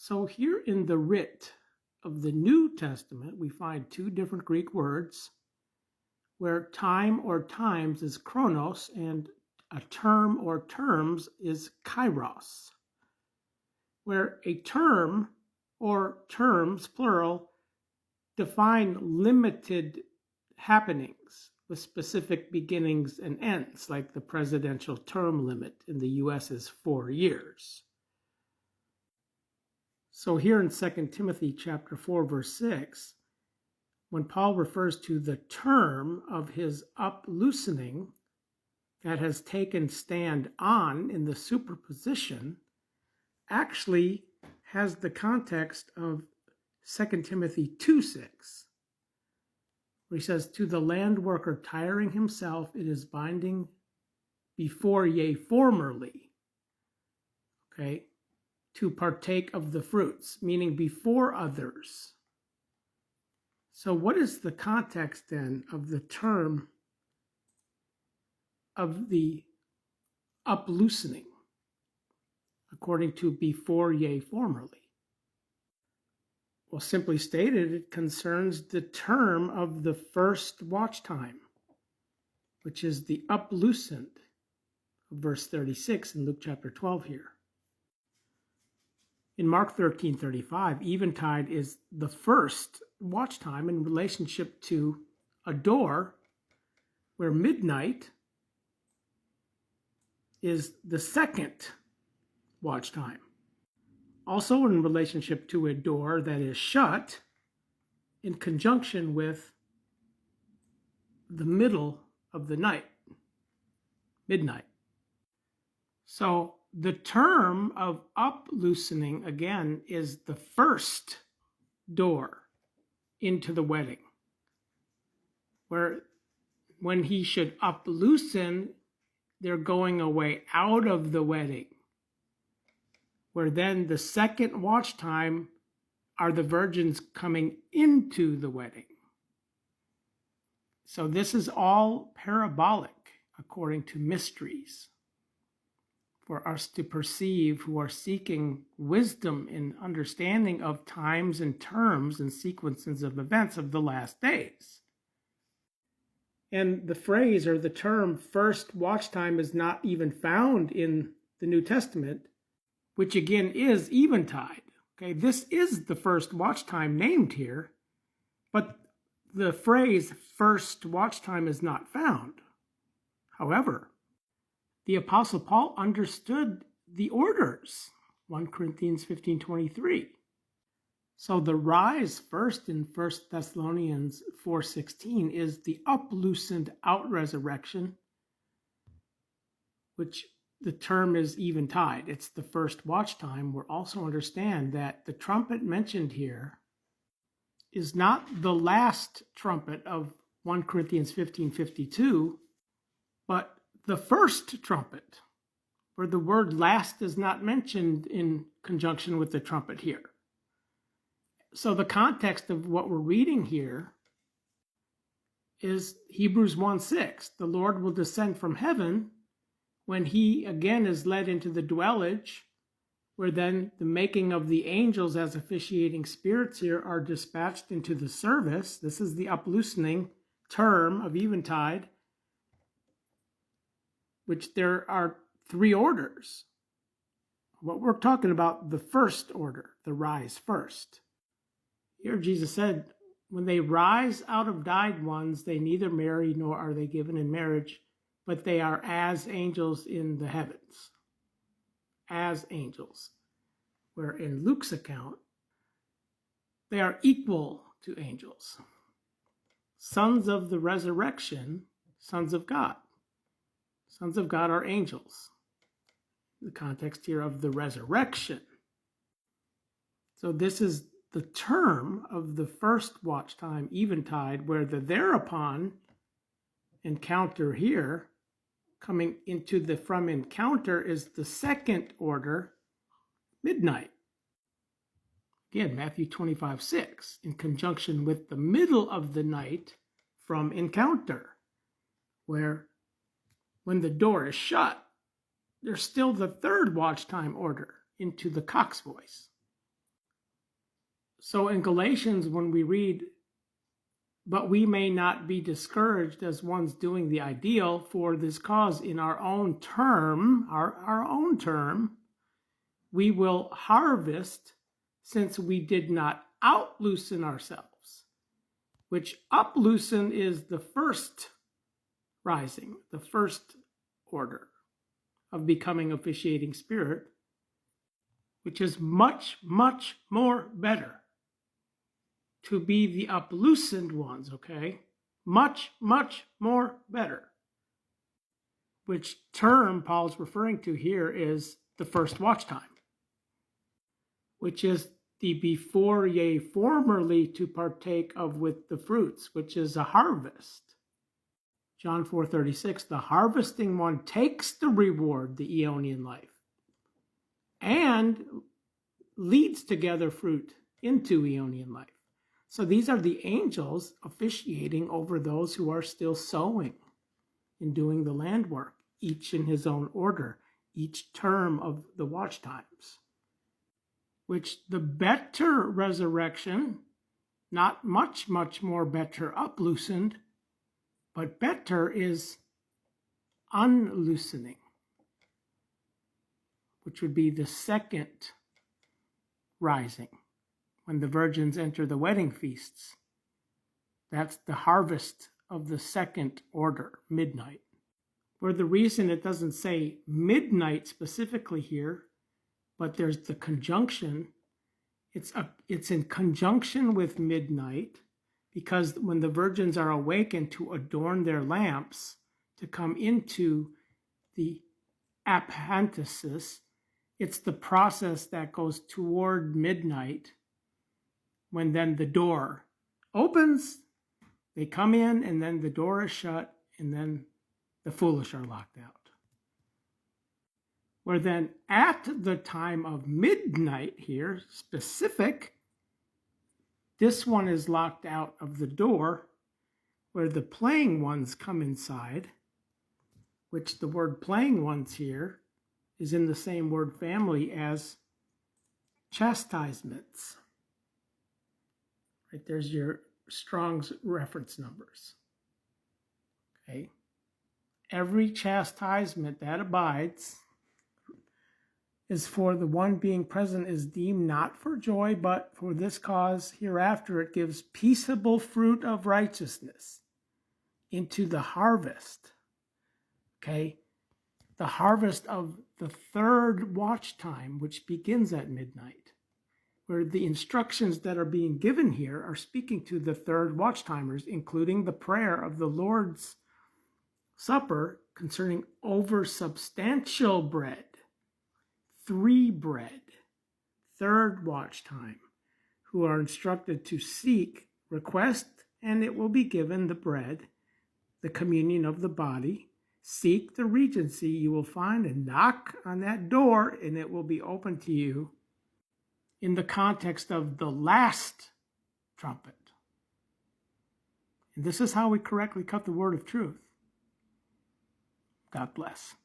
So here in the writ of the New Testament, we find two different Greek words where time or times is chronos and a term or terms is kairos, where a term or terms, plural, define limited happenings with specific beginnings and ends, like the presidential term limit in the US is 4 years. So here in 2 Timothy chapter 4, verse 6, when Paul refers to the term of his uploosening that has taken stand on in the superposition, actually has the context of 2 Timothy 2:6, where he says, "To the land worker tiring himself, it is binding before, yea, formerly." Okay, to partake of the fruits, meaning before others. So what is the context then of the term of the uploosening, according to before, yea, formerly? Well, simply stated, it concerns the term of the first watch time, which is the uploosened, verse 36 in Luke chapter 12 here. In Mark 13:35, eventide is the first watch time in relationship to a door, where midnight is the second watch time. Also in relationship to a door that is shut in conjunction with the middle of the night, midnight. So the term of uploosening, again, is the first door into the wedding, where when he should uploosen, they're going away out of the wedding, where then the second watch time are the virgins coming into the wedding. So this is all parabolic according to mysteries, for us to perceive who are seeking wisdom in understanding of times and terms and sequences of events of the last days. And the phrase or the term first watch time is not even found in the New Testament, which again is eventide. Okay, this is the first watch time named here, but the phrase first watch time is not found. However, the Apostle Paul understood the orders, 1 Corinthians 15:23. So the rise first in 1 Thessalonians 4:16 is the uploosened out-resurrection, which the term is eventide. It's the first watch time. We'll also understand that the trumpet mentioned here is not the last trumpet of 1 Corinthians 15:52, but the first trumpet, where the word last is not mentioned in conjunction with the trumpet here. So the context of what we're reading here is Hebrews 1:6. The Lord will descend from heaven when he again is led into the dwellage, where then the making of the angels as officiating spirits here are dispatched into the service. This is the uploosening term of eventide, which there are three orders. What we're talking about, the first order, the rise first. Here Jesus said, when they rise out of died ones, they neither marry nor are they given in marriage, but they are as angels in the heavens. As angels. Where in Luke's account, they are equal to angels. Sons of the resurrection, sons of God. Sons of God are angels. The context here of the resurrection. So this is the term of the first watch time, eventide, where the thereupon encounter here, coming into the from encounter, is the second order, midnight. Again, Matthew 25:6, in conjunction with the middle of the night from encounter, where when the door is shut, there's still the third watch time order into the cock's voice. So in Galatians, when we read, but we may not be discouraged as ones doing the ideal for this cause in our own term, our own term, we will harvest since we did not outloosen ourselves, which uploosen is the first rising, the first order of becoming officiating spirit, which is much, much more better to be the uploosened ones, okay? Much, much more better. Which term Paul's referring to here is the first watch time, which is the before ye formerly to partake of with the fruits, which is a harvest. John 4:36, the harvesting one takes the reward, the Aeonian life, and leads to gather fruit into Aeonian life. So these are the angels officiating over those who are still sowing and doing the land work, each in his own order, each term of the watch times. Which the better resurrection, not much, much more better uploosened, but better is unloosening, which would be the second rising, when the virgins enter the wedding feasts. That's the harvest of the second order, midnight. For the reason it doesn't say midnight specifically here, but there's the conjunction. It's in conjunction with midnight, because when the virgins are awakened to adorn their lamps, to come into the aphantasis, it's the process that goes toward midnight, when then the door opens, they come in, and then the door is shut, and then the foolish are locked out. Where then at the time of midnight here, specific, this one is locked out of the door, where the playing ones come inside, which the word playing ones here is in the same word family as chastisements. Right, there's your Strong's reference numbers. Okay. Every chastisement that abides is for the one being present is deemed not for joy, but for this cause hereafter it gives peaceable fruit of righteousness into the harvest. Okay. The harvest of the third watch time, which begins at midnight, where the instructions that are being given here are speaking to the third watch timers, including the prayer of the Lord's Supper concerning oversubstantial bread, 3 bread, third watch time, who are instructed to seek, request, and it will be given the bread, the communion of the body. Seek the regency you will find, and knock on that door, and it will be open to you, in the context of the last trumpet. And this is how we correctly cut the word of truth. God bless.